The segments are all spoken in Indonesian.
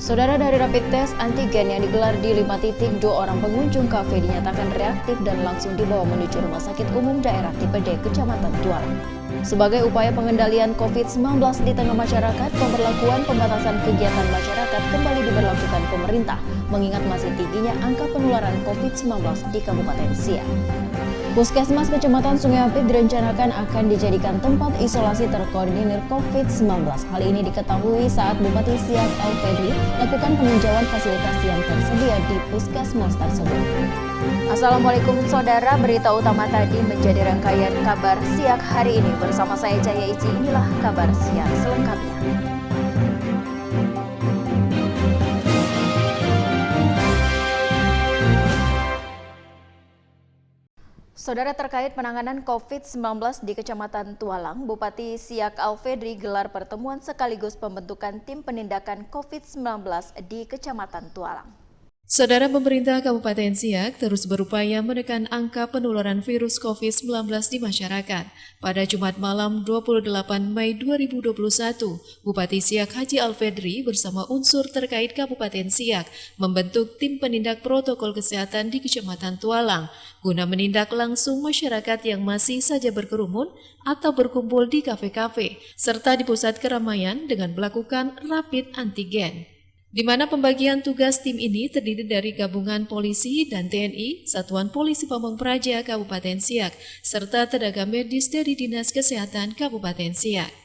Saudara, dari rapid test antigen yang digelar di 5 titik, 2 orang pengunjung kafe dinyatakan reaktif dan langsung dibawa menuju Rumah Sakit Umum Daerah Tipe D, Kecamatan Tualang. Sebagai upaya pengendalian COVID-19 di tengah masyarakat, pemberlakuan pembatasan kegiatan masyarakat kembali diberlakukan pemerintah, mengingat masih tingginya angka penularan COVID-19 di Kabupaten Siak. Puskesmas Kecamatan Sungai Apit direncanakan akan dijadikan tempat isolasi terkoordinir COVID-19. Hal ini diketahui saat Bupati Siak Alfedri lakukan peninjauan fasilitas yang tersedia di puskesmas tersebut. Assalamualaikum saudara, berita utama tadi menjadi rangkaian kabar Siak hari ini. Bersama saya Jaya Iji, inilah kabar Siak selengkapnya. Saudara, terkait penanganan COVID-19 di Kecamatan Tualang, Bupati Siak Alfedri gelar pertemuan sekaligus pembentukan tim penindakan COVID-19 di Kecamatan Tualang. Saudara, pemerintah Kabupaten Siak terus berupaya menekan angka penularan virus COVID-19 di masyarakat. Pada Jumat malam 28 Mei 2021, Bupati Siak Haji Alfedri bersama unsur terkait Kabupaten Siak membentuk tim penindak protokol kesehatan di Kecamatan Tualang guna menindak langsung masyarakat yang masih saja berkerumun atau berkumpul di kafe-kafe serta di pusat keramaian dengan melakukan rapid antigen, di mana pembagian tugas tim ini terdiri dari gabungan polisi dan TNI, Satuan Polisi Pamong Praja Kabupaten Siak, serta tenaga medis dari Dinas Kesehatan Kabupaten Siak.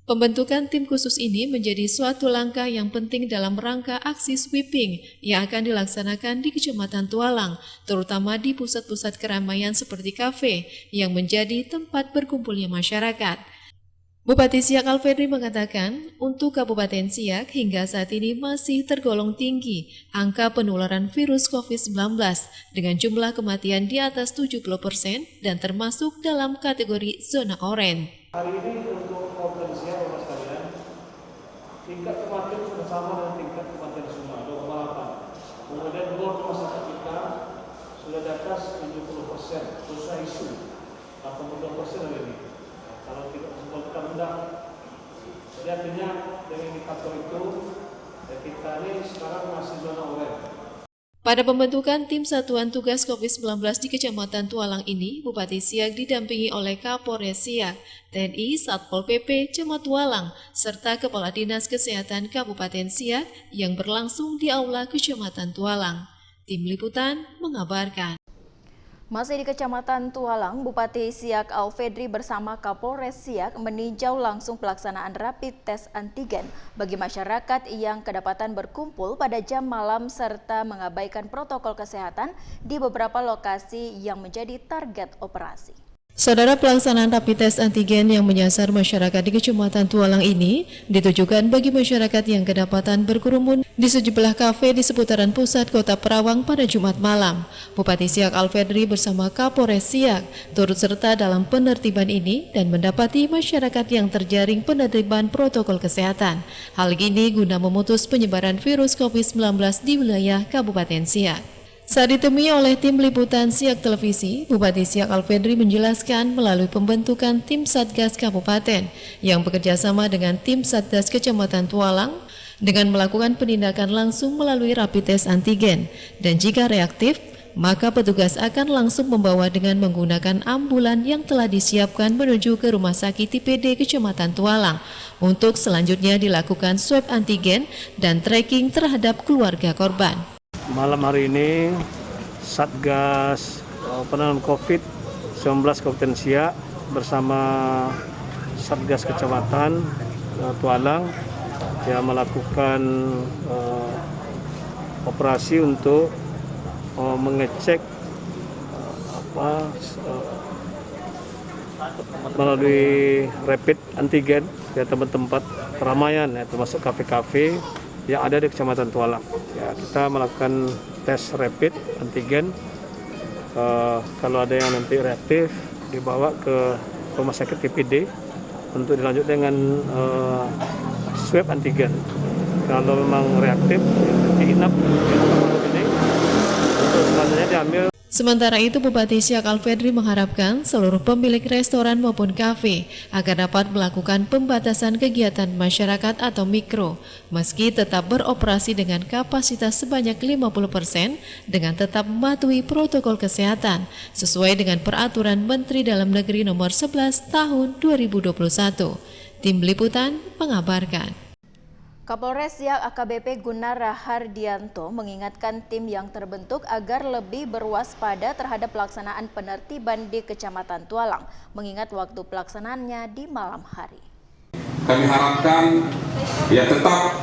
Pembentukan tim khusus ini menjadi suatu langkah yang penting dalam rangka aksi sweeping yang akan dilaksanakan di Kecamatan Tualang, terutama di pusat-pusat keramaian seperti kafe yang menjadi tempat berkumpulnya masyarakat. Bupati Siak Alfedri mengatakan, untuk Kabupaten Siak hingga saat ini masih tergolong tinggi angka penularan virus COVID-19 dengan jumlah kematian di atas 70% dan termasuk dalam kategori zona oranye. Hari ini untuk Kabupaten Siak, Bapak sekalian, tingkat kematian sudah sama dengan tingkat kematian semua, 2,8. Kemudian bor rumah sakit kita sudah di atas 70%, susah isu, 82% hari ini. Kalau tidak kita rendah, jadi artinya dengan indikator itu kita ini sekarang masih zona oranye. Pada pembentukan tim Satuan Tugas COVID-19 di Kecamatan Tualang ini, Bupati Siak didampingi oleh Kapolres Siak, TNI, Satpol PP, Camat Tualang, serta Kepala Dinas Kesehatan Kabupaten Siak yang berlangsung di Aula Kecamatan Tualang. Tim Liputan mengabarkan. Masih di Kecamatan Tualang, Bupati Siak Alfedri bersama Kapolres Siak meninjau langsung pelaksanaan rapid test antigen bagi masyarakat yang kedapatan berkumpul pada jam malam serta mengabaikan protokol kesehatan di beberapa lokasi yang menjadi target operasi. Saudara, pelaksanaan rapid test antigen yang menyasar masyarakat di Kecamatan Tualang ini ditujukan bagi masyarakat yang kedapatan berkerumun di sejumlah kafe di seputaran pusat kota Perawang pada Jumat malam. Bupati Siak Alfedri bersama Kapolres Siak turut serta dalam penertiban ini dan mendapati masyarakat yang terjaring penertiban protokol kesehatan. Hal ini guna memutus penyebaran virus COVID-19 di wilayah Kabupaten Siak. Saat ditemui oleh tim liputan Siak Televisi, Bupati Siak Alfedri menjelaskan melalui pembentukan tim Satgas Kabupaten yang bekerja sama dengan tim Satgas Kecamatan Tualang dengan melakukan penindakan langsung melalui rapid test antigen, dan jika reaktif, maka petugas akan langsung membawa dengan menggunakan ambulan yang telah disiapkan menuju ke Rumah Sakit Tipe D Kecamatan Tualang untuk selanjutnya dilakukan swab antigen dan tracking terhadap keluarga korban. Malam hari ini Satgas penanganan COVID-19 Kabupaten Siak bersama Satgas Kecamatan Tualang yang melakukan operasi untuk mengecek melalui rapid antigen ke tempat-tempat keramaian, termasuk kafe-kafe yang ada di Kecamatan Tualang. Ya, kita melakukan tes rapid antigen. Kalau ada yang nanti reaktif, dibawa ke Rumah Sakit TPD untuk dilanjut dengan swab antigen. Kalau memang reaktif, diinap di tempat ini untuk selanjutnya diambil Sementara itu, Bupati Siak Alfedri mengharapkan seluruh pemilik restoran maupun kafe agar dapat melakukan pembatasan kegiatan masyarakat atau mikro, meski tetap beroperasi dengan kapasitas sebanyak 50% dengan tetap mematuhi protokol kesehatan sesuai dengan peraturan Menteri Dalam Negeri Nomor 11 Tahun 2021. Tim Liputan mengabarkan. Kapolres Siak AKBP Gunnar Rahardianto mengingatkan tim yang terbentuk agar lebih berwaspada terhadap pelaksanaan penertiban di Kecamatan Tualang, mengingat waktu pelaksanaannya di malam hari. Kami harapkan tetap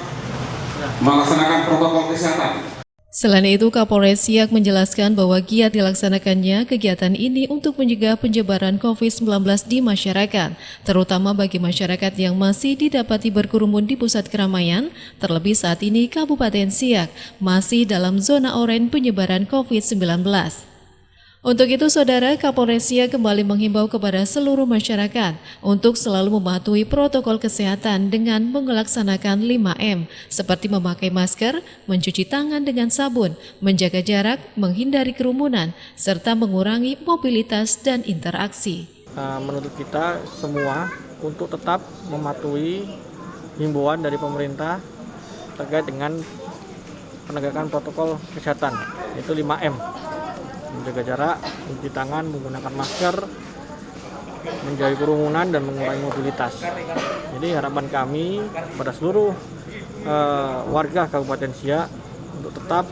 melaksanakan protokol kesehatan. Selain itu, Kapolres Siak menjelaskan bahwa giat dilaksanakannya kegiatan ini untuk mencegah penyebaran COVID-19 di masyarakat, terutama bagi masyarakat yang masih didapati berkerumun di pusat keramaian, terlebih saat ini Kabupaten Siak masih dalam zona oranye penyebaran COVID-19. Untuk itu, Saudara, Kapolres Siak kembali menghimbau kepada seluruh masyarakat untuk selalu mematuhi protokol kesehatan dengan melaksanakan 5M, seperti memakai masker, mencuci tangan dengan sabun, menjaga jarak, menghindari kerumunan, serta mengurangi mobilitas dan interaksi. Menurut kita semua untuk tetap mematuhi himbauan dari pemerintah terkait dengan penegakan protokol kesehatan, yaitu 5M. Menjaga jarak, mencuci tangan, menggunakan masker, menjauhi kerumunan, dan mengurangi mobilitas. Jadi harapan kami pada seluruh warga Kabupaten Siak untuk tetap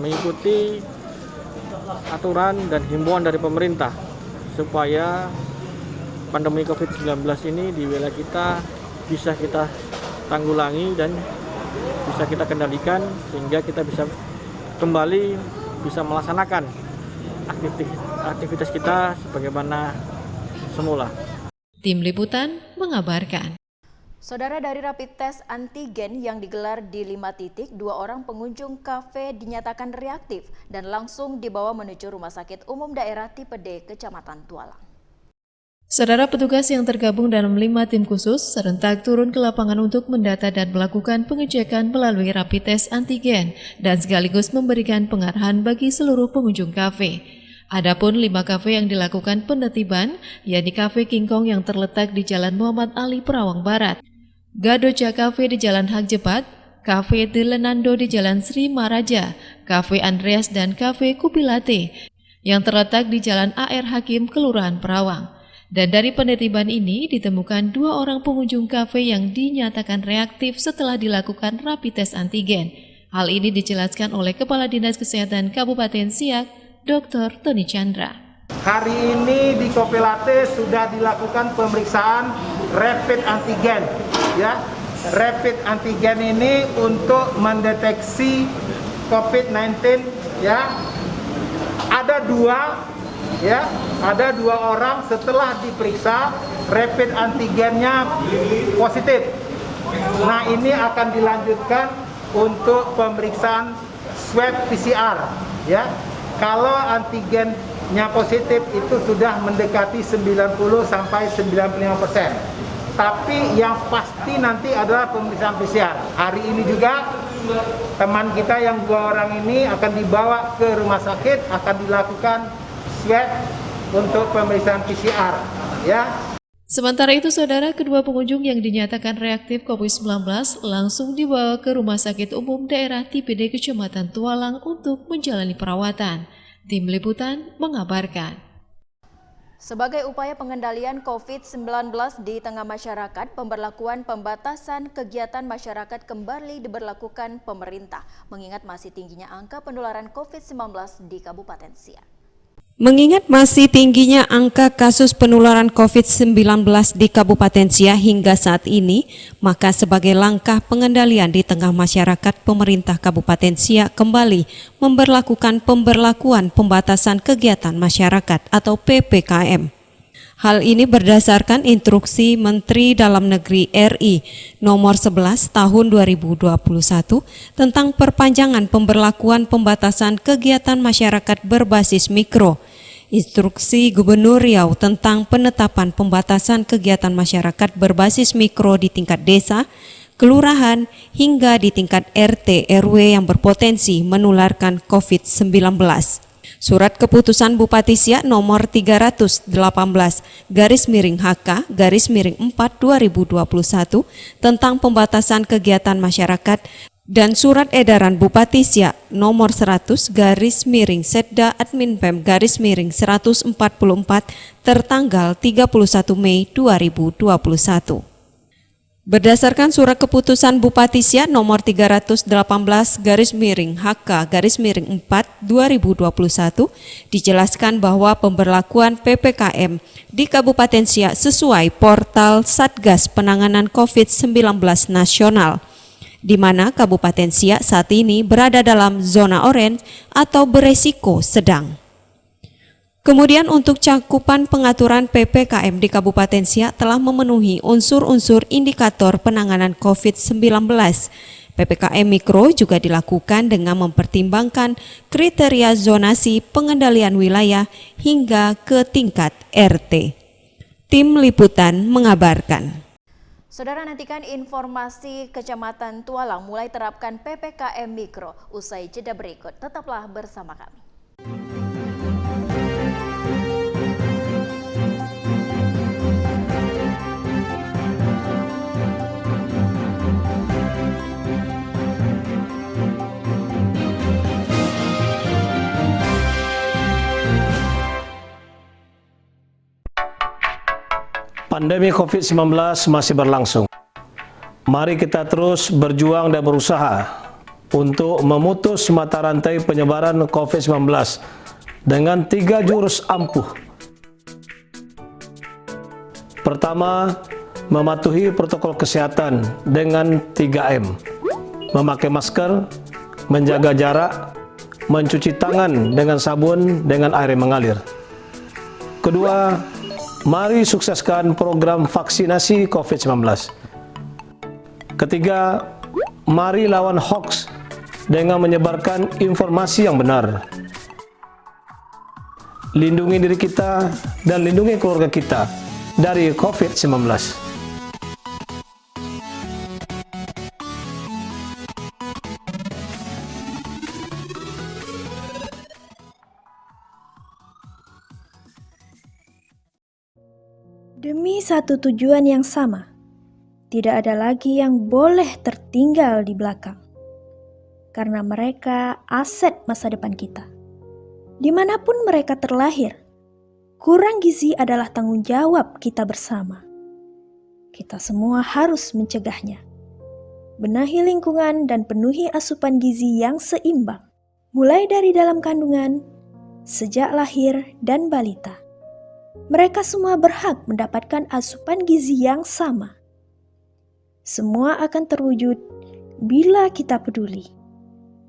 mengikuti aturan dan himbauan dari pemerintah supaya pandemi COVID-19 ini di wilayah kita bisa kita tanggulangi dan bisa kita kendalikan sehingga kita bisa kembali bisa melaksanakan aktivitas kita sebagaimana semula. Tim Liputan mengabarkan. Saudara, dari rapid test antigen yang digelar di 5 titik, 2 orang pengunjung kafe dinyatakan reaktif dan langsung dibawa menuju Rumah Sakit Umum Daerah Tipe D, Kecamatan Tualang. Saudara, petugas yang tergabung dalam 5 tim khusus serentak turun ke lapangan untuk mendata dan melakukan pengecekan melalui rapid test antigen dan sekaligus memberikan pengarahan bagi seluruh pengunjung kafe. Adapun 5 kafe yang dilakukan penertiban, yakni Kafe King Kong yang terletak di Jalan Muhammad Ali Perawang Barat, Gadoca Cafe di Jalan Hak Jepat, Kafe De Lenando di Jalan Sri Maraja, Kafe Andreas dan Kafe Kupilate yang terletak di Jalan AR Hakim, Kelurahan Perawang. Dan dari penertiban ini ditemukan 2 orang pengunjung kafe yang dinyatakan reaktif setelah dilakukan rapid test antigen. Hal ini dijelaskan oleh Kepala Dinas Kesehatan Kabupaten Siak, Dr. Tony Chandra. Hari ini di Kupilate sudah dilakukan pemeriksaan rapid antigen. Ya, rapid antigen ini untuk mendeteksi COVID-19. Ya, ada 2 orang setelah diperiksa rapid antigennya positif. Nah, ini akan dilanjutkan untuk pemeriksaan swab PCR. Ya, kalau antigennya positif itu sudah mendekati 90 sampai 95%. Tapi yang pasti nanti adalah pemeriksaan PCR. Hari ini juga teman kita yang 2 orang ini akan dibawa ke rumah sakit, akan dilakukan swab untuk pemeriksaan PCR, ya. Sementara itu, Saudara, kedua pengunjung yang dinyatakan reaktif COVID-19 langsung dibawa ke Rumah Sakit Umum Daerah Tipe D Kecamatan Tualang untuk menjalani perawatan. Tim Liputan mengabarkan. Sebagai upaya pengendalian COVID-19 di tengah masyarakat, pemberlakuan pembatasan kegiatan masyarakat kembali diberlakukan pemerintah, mengingat masih tingginya angka penularan COVID-19 di Kabupaten Siak. Mengingat masih tingginya angka kasus penularan COVID-19 di Kabupaten Siak hingga saat ini, maka sebagai langkah pengendalian di tengah masyarakat, pemerintah Kabupaten Siak kembali memberlakukan pemberlakuan pembatasan kegiatan masyarakat atau PPKM. Hal ini berdasarkan instruksi Menteri Dalam Negeri RI nomor 11 tahun 2021 tentang perpanjangan pemberlakuan pembatasan kegiatan masyarakat berbasis mikro, instruksi Gubernur Riau tentang penetapan pembatasan kegiatan masyarakat berbasis mikro di tingkat desa, kelurahan, hingga di tingkat RT RW yang berpotensi menularkan COVID-19. Surat Keputusan Bupati Siak nomor 318/HK/4/2021 tentang pembatasan kegiatan masyarakat dan Surat Edaran Bupati Siak nomor 100/Setda Admin Pem/144 tertanggal 31 Mei 2021. Berdasarkan Surat Keputusan Bupati Siak nomor 318/HK/4/2021 dijelaskan bahwa pemberlakuan PPKM di Kabupaten Siak sesuai portal Satgas Penanganan COVID-19 Nasional, di mana Kabupaten Siak saat ini berada dalam zona oranye atau beresiko sedang. Kemudian untuk cakupan pengaturan PPKM di Kabupaten Siak telah memenuhi unsur-unsur indikator penanganan COVID-19. PPKM Mikro juga dilakukan dengan mempertimbangkan kriteria zonasi pengendalian wilayah hingga ke tingkat RT. Tim Liputan mengabarkan. Saudara, nantikan informasi Kecamatan Tualang mulai terapkan PPKM Mikro. Usai jeda berikut, tetaplah bersama kami. Pandemi COVID-19 masih berlangsung. Mari kita terus berjuang dan berusaha untuk memutus mata rantai penyebaran COVID-19 dengan 3 jurus ampuh. Pertama, mematuhi protokol kesehatan dengan 3M. Memakai masker, menjaga jarak, mencuci tangan dengan sabun dengan air yang mengalir. Kedua, mari sukseskan program vaksinasi COVID-19. Ketiga, mari lawan hoax dengan menyebarkan informasi yang benar. Lindungi diri kita dan lindungi keluarga kita dari COVID-19. Demi satu tujuan yang sama, tidak ada lagi yang boleh tertinggal di belakang. Karena mereka aset masa depan kita. Dimanapun mereka terlahir, kurang gizi adalah tanggung jawab kita bersama. Kita semua harus mencegahnya. Benahi lingkungan dan penuhi asupan gizi yang seimbang, mulai dari dalam kandungan, sejak lahir dan balita. Mereka semua berhak mendapatkan asupan gizi yang sama. Semua akan terwujud bila kita peduli,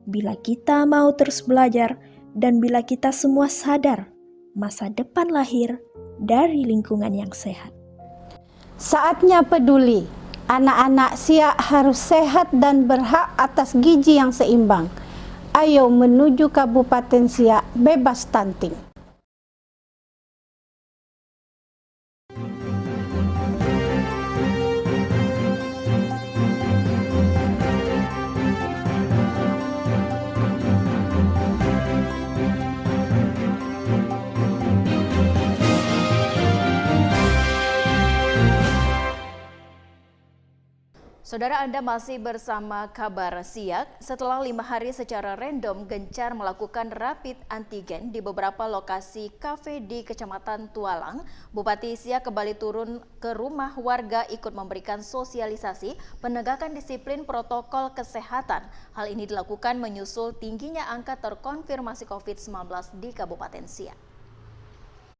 bila kita mau terus belajar, dan bila kita semua sadar masa depan lahir dari lingkungan yang sehat. Saatnya peduli, anak-anak Siak harus sehat dan berhak atas gizi yang seimbang. Ayo menuju Kabupaten Siak bebas stunting. Saudara, Anda masih bersama Kabar Siak. Setelah 5 hari secara random gencar melakukan rapid antigen di beberapa lokasi kafe di Kecamatan Tualang, Bupati Siak kembali turun ke rumah warga ikut memberikan sosialisasi penegakan disiplin protokol kesehatan. Hal ini dilakukan menyusul tingginya angka terkonfirmasi COVID-19 di Kabupaten Siak.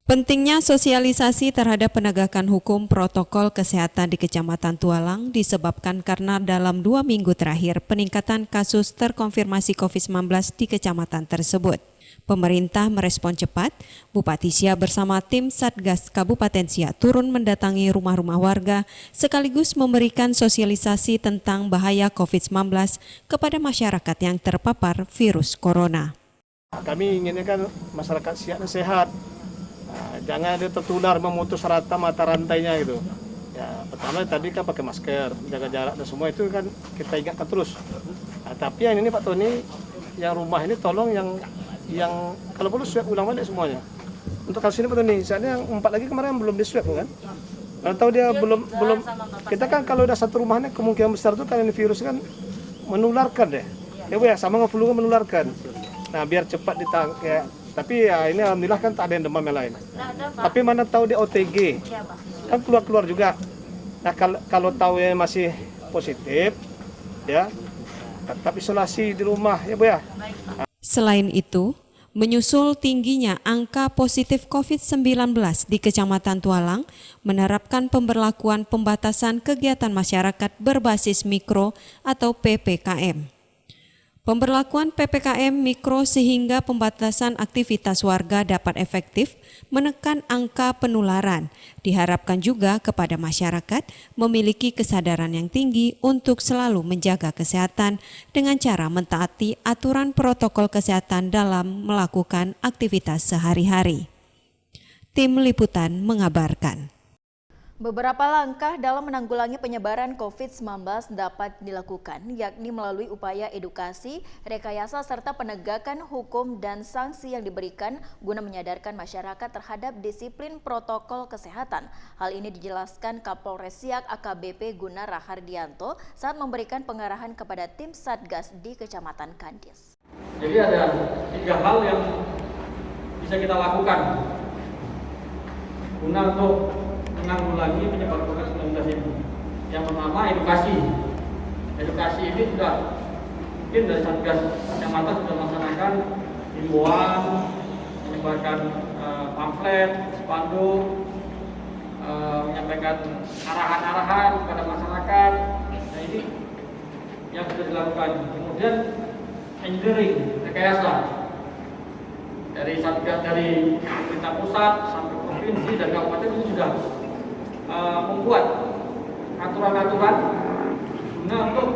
Pentingnya sosialisasi terhadap penegakan hukum protokol kesehatan di Kecamatan Tualang disebabkan karena dalam 2 minggu terakhir peningkatan kasus terkonfirmasi COVID-19 di kecamatan tersebut. Pemerintah merespon cepat, Bupati Siak bersama tim Satgas Kabupaten Siak turun mendatangi rumah-rumah warga sekaligus memberikan sosialisasi tentang bahaya COVID-19 kepada masyarakat yang terpapar virus corona. Kami inginnya kan masyarakat Siak sehat. Jangan ada tertular, memutus mata rantainya gitu. Ya, pertama tadi kan pakai masker, jaga jarak dan semua itu kan kita ingatkan terus. Tapi yang ini Pak Tony, yang rumah ini tolong yang yang kalau perlu swab ulang balik semuanya. Untuk kasus ini betul nih, misalnya yang 4 lagi kemarin belum di swab kan? Kalau tahu dia belum kita kan kalau udah satu rumahnya kemungkinan besar tuh karena virus kan menularkan deh. Ya Bu ya, sama dengan flu kan menularkan. Nah, biar cepat ditangkap ya. Tapi ya ini alhamdulillah kan tak ada yang demam yang lain. Tapi mana tahu dia OTG. Kan keluar juga. Nah, kalau tahu ya masih positif ya, tetap isolasi di rumah ya Bu ya. Selain itu, menyusul tingginya angka positif COVID-19 di Kecamatan Tualang, menerapkan pemberlakuan pembatasan kegiatan masyarakat berbasis mikro atau PPKM. Pemberlakuan PPKM mikro sehingga pembatasan aktivitas warga dapat efektif menekan angka penularan. Diharapkan juga kepada masyarakat memiliki kesadaran yang tinggi untuk selalu menjaga kesehatan dengan cara mentaati aturan protokol kesehatan dalam melakukan aktivitas sehari-hari. Tim Liputan mengabarkan. Beberapa langkah dalam menanggulangi penyebaran COVID-19 dapat dilakukan, yakni melalui upaya edukasi, rekayasa, serta penegakan hukum dan sanksi yang diberikan guna menyadarkan masyarakat terhadap disiplin protokol kesehatan. Hal ini dijelaskan Kapolres Siak AKBP Guna Rahardianto saat memberikan pengarahan kepada tim Satgas di Kecamatan Kandis. Jadi ada 3 hal yang bisa kita lakukan guna untuk menanggulangi penyebaran COVID-19 ini. Yang pertama edukasi. Edukasi ini sudah mungkin dari Satgas Kecamatan sudah melaksanakan himbauan, menyebarkan pamflet, spanduk, menyampaikan arahan-arahan kepada masyarakat. Nah ini yang sudah dilakukan. Kemudian engineering, rekayasa dari Satgas, dari pemerintah pusat sampai provinsi dan kabupaten itu sudah membuat aturan-aturan guna untuk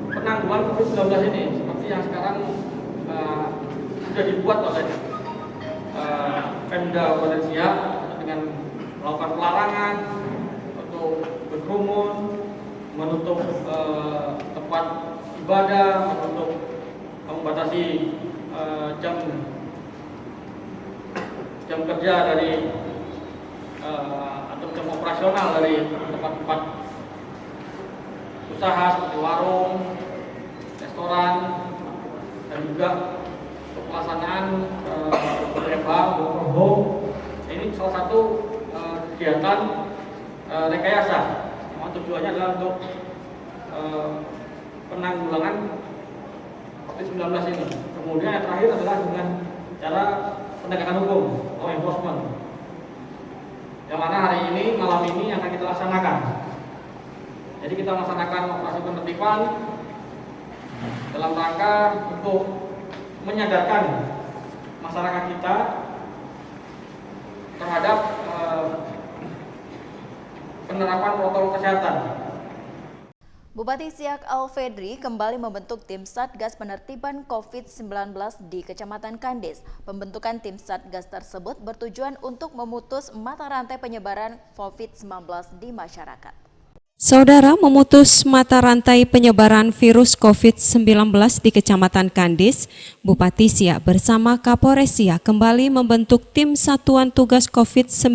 penanggulangan COVID-19 ini, seperti yang sekarang sudah dibuat oleh Pemda Kabupaten Siak dengan melakukan pelarangan untuk berkerumun, menutup tempat ibadah, membatasi jam kerja dari atau jam operasional dari tempat-tempat usaha seperti warung, restoran, dan juga untuk pelaksanaan WFH, work from home. Ini salah satu kegiatan rekayasa yang tujuannya adalah untuk penanggulangan COVID-19 ini. Kemudian yang terakhir adalah dengan cara penegakan hukum, law enforcement, yang mana hari ini, malam ini akan kita laksanakan. Jadi kita melaksanakan operasi penertiban dalam rangka untuk menyadarkan masyarakat kita terhadap penerapan protokol kesehatan. Bupati Siak Alfedri kembali membentuk tim Satgas Penertiban COVID-19 di Kecamatan Kandis. Pembentukan tim Satgas tersebut bertujuan untuk memutus mata rantai penyebaran COVID-19 di masyarakat. Saudara, memutus mata rantai penyebaran virus COVID-19 di Kecamatan Kandis, Bupati Siak bersama Kapolres Siak kembali membentuk tim Satuan Tugas COVID-19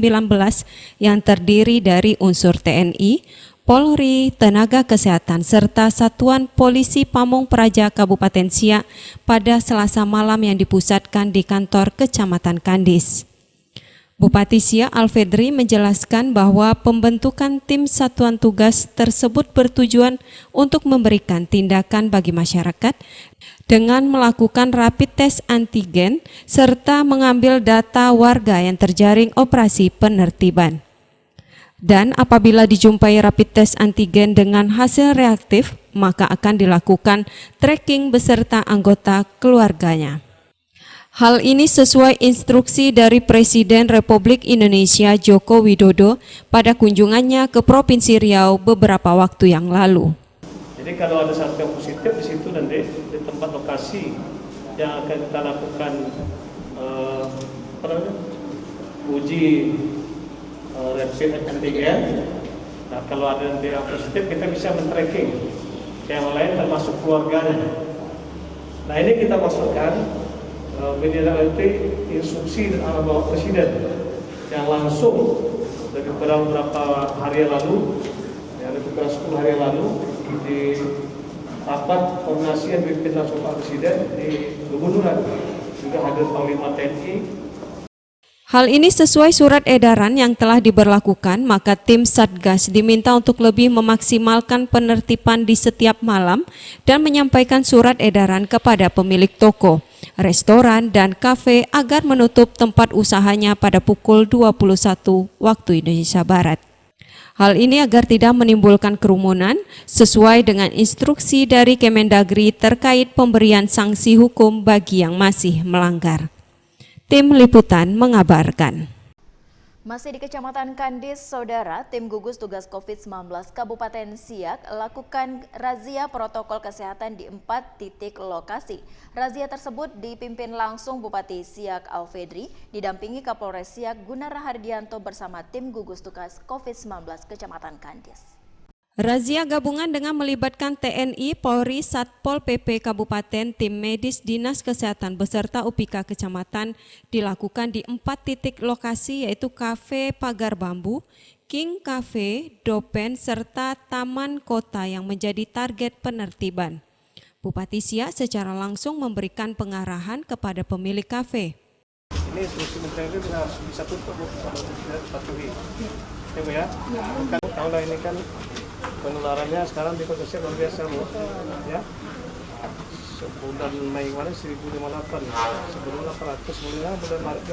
yang terdiri dari unsur TNI, Polri, tenaga kesehatan, serta Satuan Polisi Pamong Praja Kabupaten Siak pada Selasa malam yang dipusatkan di kantor Kecamatan Kandis. Bupati Siak Alfedri menjelaskan bahwa pembentukan tim satuan tugas tersebut bertujuan untuk memberikan tindakan bagi masyarakat dengan melakukan rapid test antigen serta mengambil data warga yang terjaring operasi penertiban. Dan apabila dijumpai rapid test antigen dengan hasil reaktif, maka akan dilakukan tracking beserta anggota keluarganya. Hal ini sesuai instruksi dari Presiden Republik Indonesia Joko Widodo pada kunjungannya ke Provinsi Riau beberapa waktu yang lalu. Jadi kalau ada satu yang positif di situ dan di tempat lokasi yang akan kita lakukan uji rapid antigen. Nah, kalau ada yang positif kita bisa men-tracking yang lain termasuk keluarganya. Nah ini kita masukkan menindaklanjuti instruksi dan arahan Bapak Presiden yang langsung lebih kurang beberapa hari yang lalu, lebih kurang 10 hari yang lalu di rapat koordinasi yang dipimpin langsung Pak Presiden di Gubernuran, juga hadir Panglima TNI. Hal ini sesuai surat edaran yang telah diberlakukan, maka tim Satgas diminta untuk lebih memaksimalkan penertiban di setiap malam dan menyampaikan surat edaran kepada pemilik toko, restoran, dan kafe agar menutup tempat usahanya pada pukul 21 waktu Indonesia Barat. Hal ini agar tidak menimbulkan kerumunan sesuai dengan instruksi dari Kemendagri terkait pemberian sanksi hukum bagi yang masih melanggar. Tim Liputan mengabarkan. Masih di Kecamatan Kandis, Saudara, tim gugus tugas COVID-19 Kabupaten Siak lakukan razia protokol kesehatan di 4 titik lokasi. Razia tersebut dipimpin langsung Bupati Siak Alfedri, didampingi Kapolres Siak Gunnar Rahardianto bersama tim gugus tugas COVID-19 Kecamatan Kandis. Razia gabungan dengan melibatkan TNI, Polri, Satpol PP Kabupaten, tim medis Dinas Kesehatan beserta UPIKA Kecamatan dilakukan di 4 titik lokasi yaitu Kafe Pagar Bambu, King Cafe, Dopen, serta Taman Kota yang menjadi target penertiban. Bupati Siak secara langsung memberikan pengarahan kepada pemilik kafe. Ini instruksi Menteri itu harus bisa tutup kalau tidak dipatuhi. Ya Bu ya? Kan tahun ini kan penularannya sekarang di Kota Siak luar biasa Bu. Ya. Bulan Mei kemarin 1.058, sebelum 800, bulan Maret.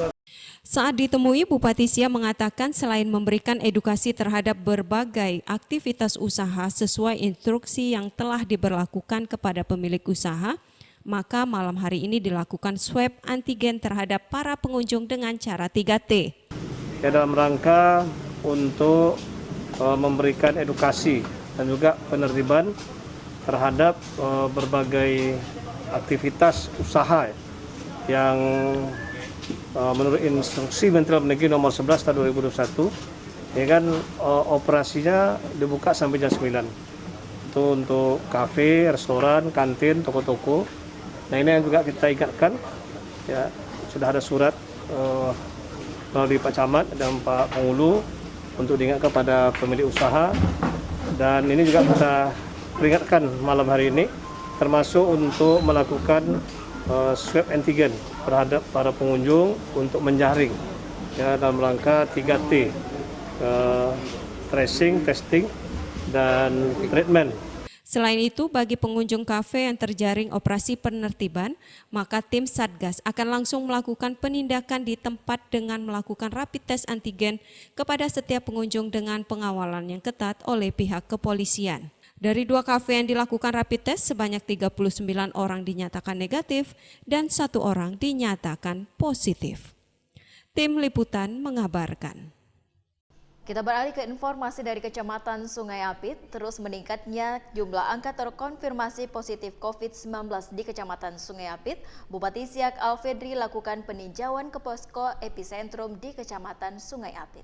Saat ditemui, Bupati Siak mengatakan selain memberikan edukasi terhadap berbagai aktivitas usaha sesuai instruksi yang telah diberlakukan kepada pemilik usaha, maka malam hari ini dilakukan swab antigen terhadap para pengunjung dengan cara 3T. Ya, dalam rangka untuk memberikan edukasi dan juga penertiban terhadap berbagai aktivitas usaha yang menurut instruksi Menteri Dalam Negeri nomor 11 tahun 2021 ya kan operasinya dibuka sampai jam 9. Itu untuk kafe, restoran, kantin, toko-toko. Nah ini yang juga kita ingatkan ya, sudah ada surat melalui Pak Camat dan Pak Pengulu untuk diingatkan kepada pemilik usaha, dan ini juga kita peringatkan malam hari ini termasuk untuk melakukan swab antigen terhadap para pengunjung untuk menjaring ya, dalam rangka 3T, tracing, testing, dan treatment. Selain itu, bagi pengunjung kafe yang terjaring operasi penertiban, maka tim Satgas akan langsung melakukan penindakan di tempat dengan melakukan rapid test antigen kepada setiap pengunjung dengan pengawalan yang ketat oleh pihak kepolisian. Dari 2 kafe yang dilakukan rapid test, sebanyak 39 orang dinyatakan negatif dan 1 orang dinyatakan positif. Tim Liputan mengabarkan. Kita beralih ke informasi dari Kecamatan Sungai Apit. Terus meningkatnya jumlah angka terkonfirmasi positif COVID-19 di Kecamatan Sungai Apit, Bupati Siak Alfedri lakukan peninjauan ke posko epicentrum di Kecamatan Sungai Apit.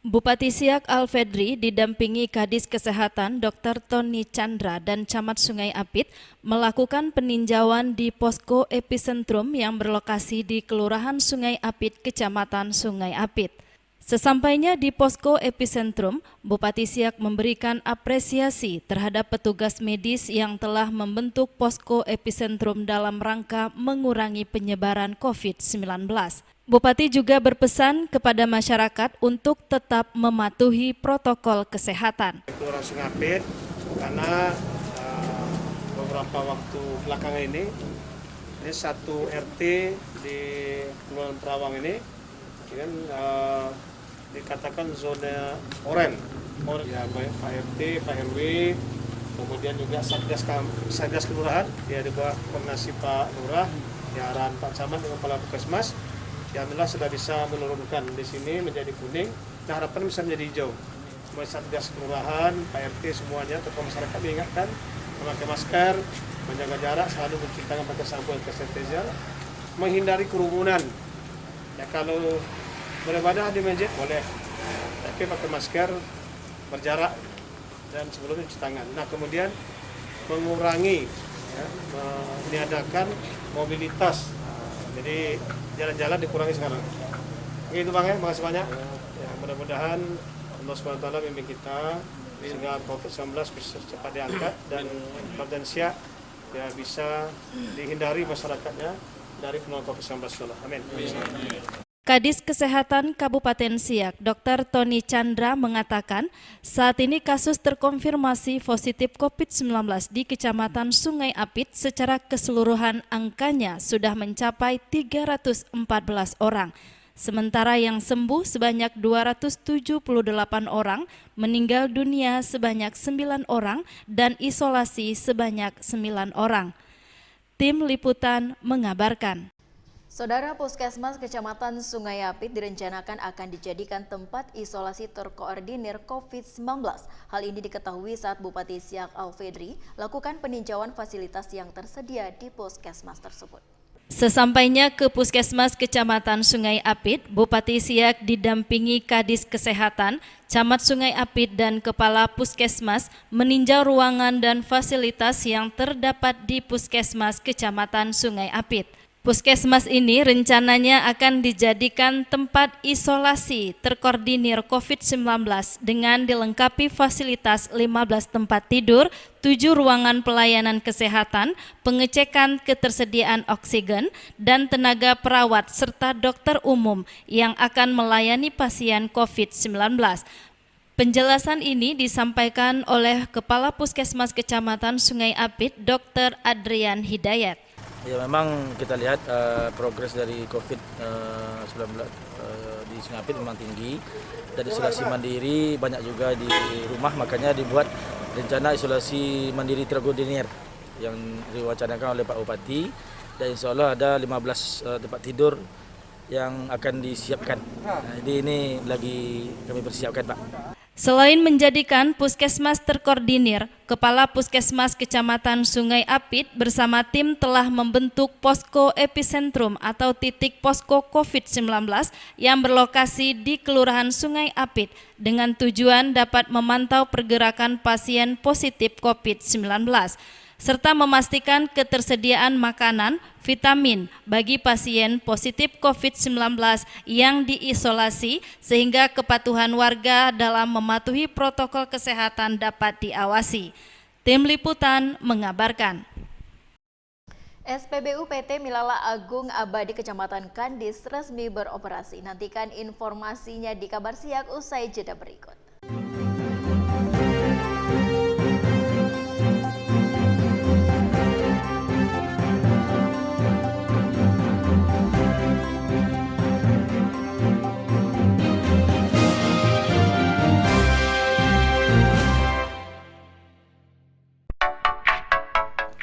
Bupati Siak Alfedri didampingi Kadis Kesehatan Dr. Tony Chandra dan Camat Sungai Apit melakukan peninjauan di posko epicentrum yang berlokasi di Kelurahan Sungai Apit, Kecamatan Sungai Apit. Sesampainya di posko epicentrum, Bupati Siak memberikan apresiasi terhadap petugas medis yang telah membentuk posko epicentrum dalam rangka mengurangi penyebaran COVID-19. Bupati juga berpesan kepada masyarakat untuk tetap mematuhi protokol kesehatan. Kelurahan Sungai Apit, karena beberapa waktu belakangan ini satu RT di Kelurahan Perawang ini kan dikatakan zona oranye. Ya, baik Pak RT, Pak RW, kemudian juga Satgas Kelurahan, ya di bawah koordinasi Pak Lurah, ya arahan Pak Camat dengan Kepala Puskesmas, ya alhamdulillah sudah bisa menurunkan di sini menjadi kuning. Nah, harapan bisa menjadi hijau. Semua Satgas Kelurahan, Pak RT semuanya, tokoh masyarakat diingatkan memakai masker, menjaga jarak, selalu mencuci tangan pakai sabun dan sanitizer, menghindari kerumunan. Ya kalau beribadah di masjid boleh, tapi pakai masker, berjarak, dan sebelumnya cuci tangan. Nah kemudian mengurangi ya, meniadakan mobilitas. Jadi jalan-jalan dikurangi sekarang. Itu Bang ya, makasih banyak. Ya, mudah-mudahan Allah SWT membimbing kita sehingga COVID-19 bisa cepat diangkat dan Kabupaten Siak ya bisa dihindari masyarakatnya dari penularan COVID-19. Amin. Kadis Kesehatan Kabupaten Siak, Dr. Tony Chandra mengatakan saat ini kasus terkonfirmasi positif COVID-19 di Kecamatan Sungai Apit secara keseluruhan angkanya sudah mencapai 314 orang. Sementara yang sembuh sebanyak 278 orang, meninggal dunia sebanyak 9 orang, dan isolasi sebanyak 9 orang. Tim Liputan mengabarkan. Saudara, Puskesmas Kecamatan Sungai Apit direncanakan akan dijadikan tempat isolasi terkoordinir COVID-19. Hal ini diketahui saat Bupati Siak Al-Fedri lakukan peninjauan fasilitas yang tersedia di Puskesmas tersebut. Sesampainya ke Puskesmas Kecamatan Sungai Apit, Bupati Siak didampingi Kadis Kesehatan, Camat Sungai Apit dan Kepala Puskesmas meninjau ruangan dan fasilitas yang terdapat di Puskesmas Kecamatan Sungai Apit. Puskesmas ini rencananya akan dijadikan tempat isolasi terkoordinir COVID-19 dengan dilengkapi fasilitas 15 tempat tidur, 7 ruangan pelayanan kesehatan, pengecekan ketersediaan oksigen, dan tenaga perawat serta dokter umum yang akan melayani pasien COVID-19. Penjelasan ini disampaikan oleh Kepala Puskesmas Kecamatan Sungai Apit, Dr. Adrian Hidayat. Ya, memang kita lihat progres dari COVID-19 di Sungai Apit memang tinggi. Dari isolasi mandiri banyak juga di rumah, makanya dibuat rencana isolasi mandiri terkoordinir yang diwacanakan oleh Pak Bupati. Dan insya Allah ada 15 tempat tidur yang akan disiapkan. Nah, ini lagi kami persiapkan, Pak. Selain menjadikan puskesmas terkoordinir, Kepala Puskesmas Kecamatan Sungai Apit bersama tim telah membentuk posko epicentrum atau titik posko COVID-19 yang berlokasi di Kelurahan Sungai Apit dengan tujuan dapat memantau pergerakan pasien positif COVID-19 serta memastikan ketersediaan makanan, vitamin bagi pasien positif COVID-19 yang diisolasi sehingga kepatuhan warga dalam mematuhi protokol kesehatan dapat diawasi. Tim Liputan mengabarkan. SPBU PT Milala Agung Abadi Kecamatan Kandis resmi beroperasi. Nantikan informasinya di Kabar Siak usai jeda berikut.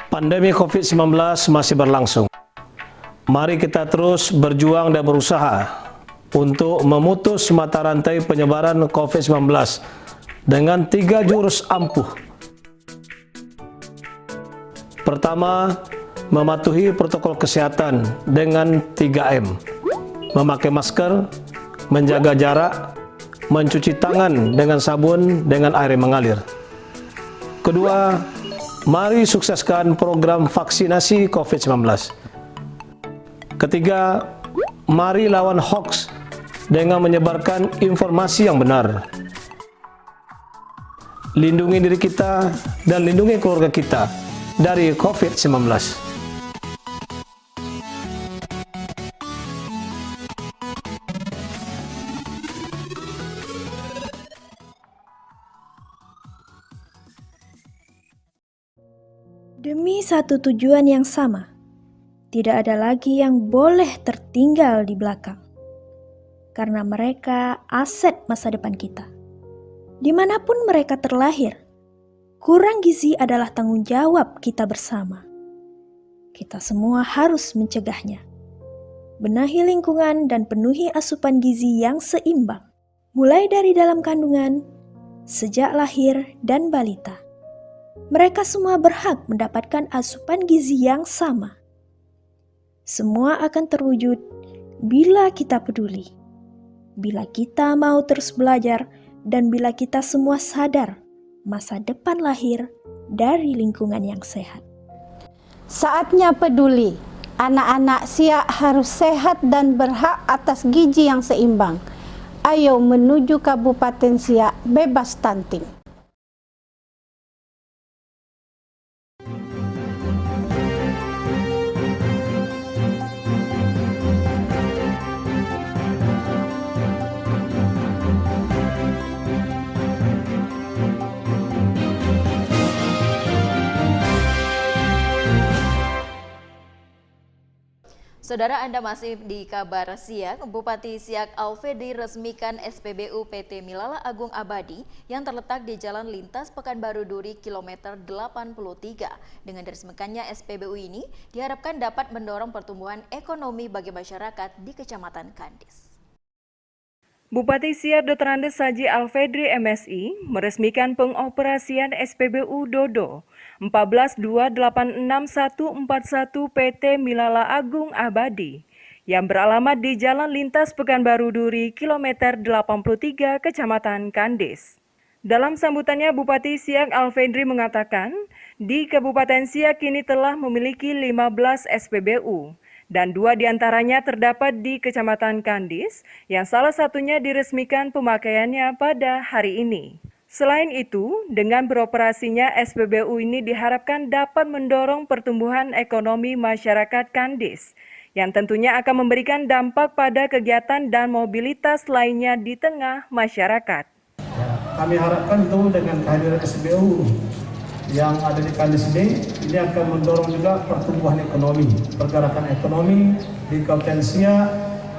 Pandemi COVID-19 masih berlangsung. Mari kita terus berjuang dan berusaha untuk memutus mata rantai penyebaran COVID-19 dengan 3 jurus ampuh. Pertama, mematuhi protokol kesehatan dengan 3M. Memakai masker, menjaga jarak, mencuci tangan dengan sabun dengan air yang mengalir. Kedua, mari sukseskan program vaksinasi COVID-19. Ketiga, mari lawan hoax dengan menyebarkan informasi yang benar. Lindungi diri kita dan lindungi keluarga kita dari COVID-19. Demi satu tujuan yang sama, tidak ada lagi yang boleh tertinggal di belakang. Karena mereka aset masa depan kita. Dimanapun mereka terlahir, kurang gizi adalah tanggung jawab kita bersama. Kita semua harus mencegahnya. Benahi lingkungan dan penuhi asupan gizi yang seimbang. Mulai dari dalam kandungan, sejak lahir dan balita. Mereka semua berhak mendapatkan asupan gizi yang sama. Semua akan terwujud bila kita peduli, bila kita mau terus belajar, dan bila kita semua sadar masa depan lahir dari lingkungan yang sehat. Saatnya peduli. Anak-anak Siak harus sehat dan berhak atas gizi yang seimbang. Ayo menuju Kabupaten Siak bebas stunting. Saudara, Anda masih di Kabar Siak. Bupati Siak Alfedri resmikan SPBU PT Milala Agung Abadi yang terletak di Jalan Lintas Pekanbaru Duri kilometer 83. Dengan diresmikannya SPBU ini diharapkan dapat mendorong pertumbuhan ekonomi bagi masyarakat di Kecamatan Kandis. Bupati Siak Dr. Andes Haji Alfedri MSI meresmikan pengoperasian SPBU Dodo 14286141 PT Milala Agung Abadi yang beralamat di Jalan Lintas Pekanbaru Duri kilometer 83 Kecamatan Kandis. Dalam sambutannya, Bupati Siak Alfedri mengatakan, di Kabupaten Siak kini telah memiliki 15 SPBU. Dan 2 diantaranya terdapat di Kecamatan Kandis, yang salah satunya diresmikan pemakaiannya pada hari ini. Selain itu, dengan beroperasinya SPBU ini diharapkan dapat mendorong pertumbuhan ekonomi masyarakat Kandis, yang tentunya akan memberikan dampak pada kegiatan dan mobilitas lainnya di tengah masyarakat. Kami harapkan itu dengan kehadiran SPBU yang ada di Kandis ini akan mendorong juga pertumbuhan ekonomi, pergerakan ekonomi di Kabupaten Siak,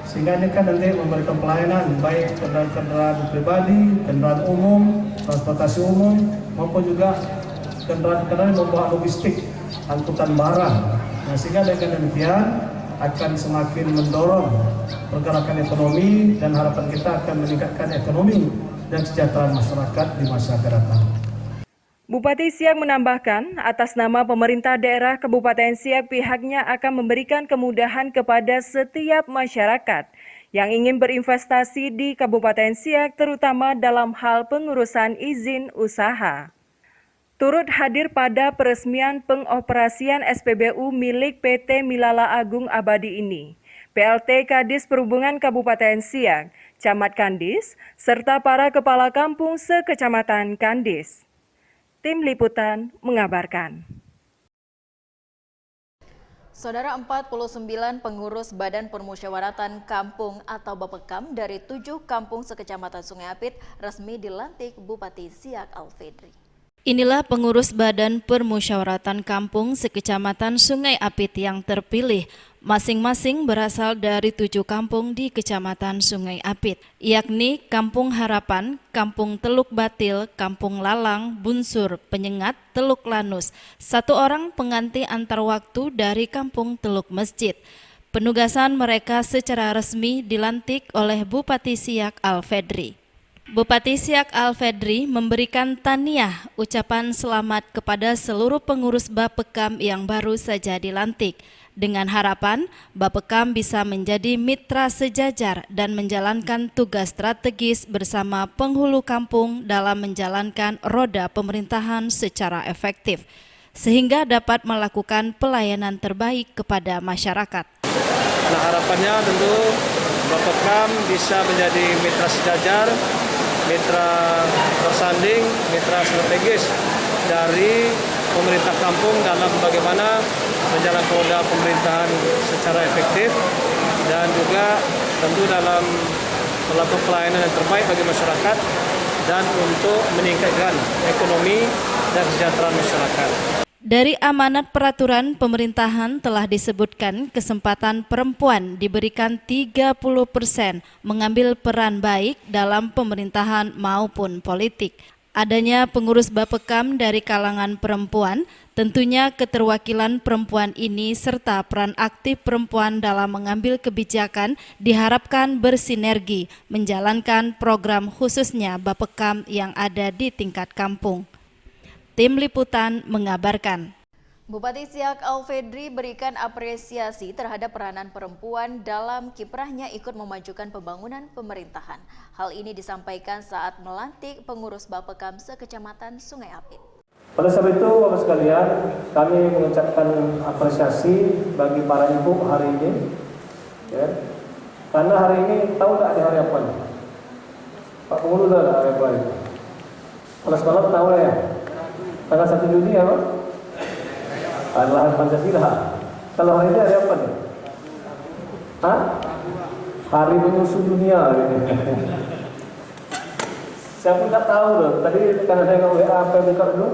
sehingga ini kan nanti memberikan pelayanan baik kendaraan pribadi, kendaraan umum, transportasi umum, maupun juga kendaraan yang membawa logistik, angkutan barang. Nah, sehingga dengan demikian akan semakin mendorong pergerakan ekonomi dan harapan kita akan meningkatkan ekonomi dan kesejahteraan masyarakat di masa akan datang. Bupati Siak menambahkan, atas nama pemerintah daerah Kabupaten Siak pihaknya akan memberikan kemudahan kepada setiap masyarakat yang ingin berinvestasi di Kabupaten Siak, terutama dalam hal pengurusan izin usaha. Turut hadir pada peresmian pengoperasian SPBU milik PT Milala Agung Abadi ini, PLT Kadis Perhubungan Kabupaten Siak, Camat Kandis, serta para kepala kampung sekecamatan Kandis. Tim Liputan mengabarkan. Saudara, 49 pengurus Badan Permusyawaratan Kampung atau Bapekam dari 7 kampung sekecamatan Sungai Apit resmi dilantik Bupati Siak Alfedri. Inilah pengurus Badan Permusyawaratan Kampung sekecamatan Sungai Apit yang terpilih, masing-masing berasal dari 7 kampung di Kecamatan Sungai Apit, yakni Kampung Harapan, Kampung Teluk Batil, Kampung Lalang, Bunsur, Penyengat, Teluk Lanus, 1 orang pengganti antar waktu dari Kampung Teluk Masjid. Penugasan mereka secara resmi dilantik oleh Bupati Siak Alfedri. Bupati Siak Alfedri memberikan tahniah ucapan selamat kepada seluruh pengurus Bapekam yang baru saja dilantik, dengan harapan Bapekam bisa menjadi mitra sejajar dan menjalankan tugas strategis bersama penghulu kampung dalam menjalankan roda pemerintahan secara efektif, sehingga dapat melakukan pelayanan terbaik kepada masyarakat. Nah, harapannya tentu Bapekam bisa menjadi mitra sejajar, mitra bersanding, mitra strategis dari pemerintah kampung dalam bagaimana menjalankan roda pemerintahan secara efektif dan juga tentu dalam melakukan pelayanan yang terbaik bagi masyarakat dan untuk meningkatkan ekonomi dan kesejahteraan masyarakat. Dari amanat peraturan pemerintahan telah disebutkan kesempatan perempuan diberikan 30% mengambil peran baik dalam pemerintahan maupun politik. Adanya pengurus Bapekam dari kalangan perempuan, tentunya keterwakilan perempuan ini serta peran aktif perempuan dalam mengambil kebijakan diharapkan bersinergi menjalankan program khususnya Bapekam yang ada di tingkat kampung. Tim Liputan mengabarkan. Bupati Siak Alfedri berikan apresiasi terhadap peranan perempuan dalam kiprahnya ikut memajukan pembangunan pemerintahan. Hal ini disampaikan saat melantik pengurus Bapekam sekecamatan Sungai Apit. Oleh sebab itu, Bapak sekalian, kami mengucapkan apresiasi bagi para ibu hari ini, ya. Karena hari ini tahu tak di hari apa nih? Pak Penghulu tahu tak hari apa ini? Kalau sekolah tahu lah ya. Tanggal 1 Juni apa? Adalah Hari Pancasila. Kalau hari ini hari apa nih? Hah? Hari Penyusu Dunia. Saya pun tak tahu loh. Tadi karena saya nggak WA apa buka dulu.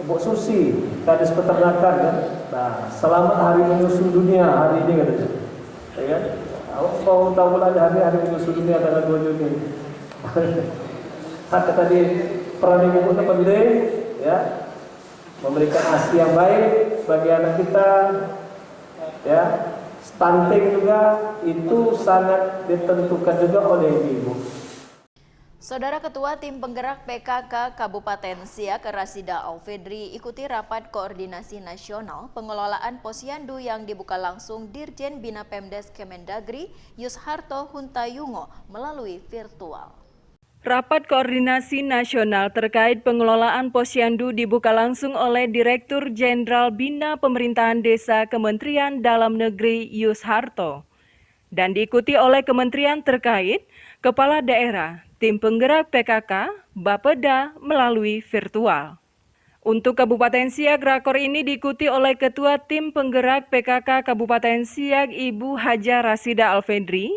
Bu Susi, Kadis Peternakan kan. Nah, selamat Hari Penyusu Dunia hari ini katanya. Ya kan? Awak mau tahu ada hari Penyusu Dunia tanggal 2 Juni. Kata tadi peran ibu itu penting, ya, memberikan ASI yang baik bagi anak kita, ya. Stunting juga itu sangat ditentukan juga oleh ibu. Saudara Ketua Tim Penggerak PKK Kabupaten Siak Rasida Alfedri ikuti rapat koordinasi nasional pengelolaan posyandu yang dibuka langsung Dirjen Bina Pemdes Kemendagri Yusharto Huntayungo melalui virtual. Rapat koordinasi nasional terkait pengelolaan posyandu dibuka langsung oleh Direktur Jenderal Bina Pemerintahan Desa Kementerian Dalam Negeri Yusharto dan diikuti oleh kementerian terkait, kepala daerah, tim penggerak PKK, Bapeda melalui virtual. Untuk Kabupaten Siak, rakor ini diikuti oleh Ketua Tim Penggerak PKK Kabupaten Siak Ibu Haja Rasida Alfedri,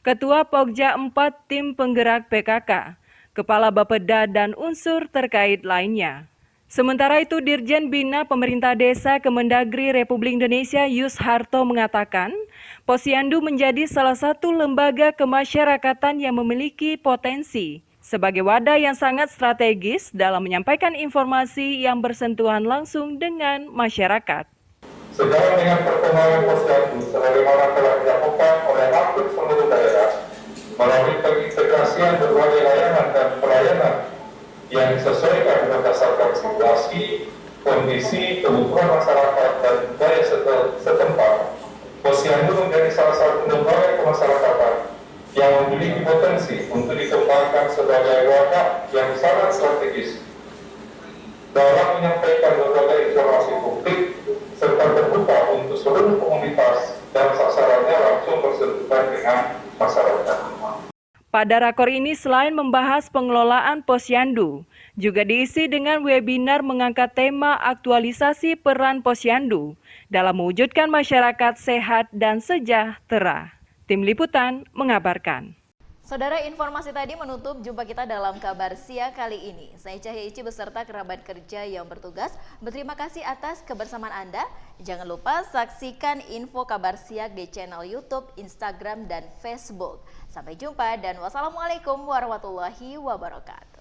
Ketua Pokja 4 Tim Penggerak PKK, Kepala Bapeda dan unsur terkait lainnya. Sementara itu, Dirjen Bina Pemerintah Desa Kemendagri Republik Indonesia Yusharto mengatakan, posyandu menjadi salah satu lembaga kemasyarakatan yang memiliki potensi sebagai wadah yang sangat strategis dalam menyampaikan informasi yang bersentuhan langsung dengan masyarakat. Sejalan dengan perkembangan posyandu sebagaimana telah dilakukan oleh hampir seluruh daerah melalui pengintegrasian berbagai layanan dan pelayanan yang disesuaikan berdasarkan situasi, kondisi, kebutuhan masyarakat dan budaya setempat. Posyandu menjadi salah satu lembaga kemasyarakatan yang memiliki potensi untuk dikembangkan sebagai wadah yang sangat strategis dalam menyampaikan berbagai informasi publik serta terbuka untuk seluruh komunitas dan sasarannya langsung bersentuhan dengan masyarakat. Pada rakor ini selain membahas pengelolaan posyandu, juga diisi dengan webinar mengangkat tema aktualisasi peran posyandu dalam mewujudkan masyarakat sehat dan sejahtera. Tim Liputan mengabarkan. Saudara, informasi tadi menutup jumpa kita dalam Kabar Siak kali ini. Saya Cahya Ici beserta kerabat kerja yang bertugas berterima kasih atas kebersamaan Anda. Jangan lupa saksikan info Kabar Siak di channel YouTube, Instagram, dan Facebook. Sampai jumpa dan wassalamualaikum warahmatullahi wabarakatuh.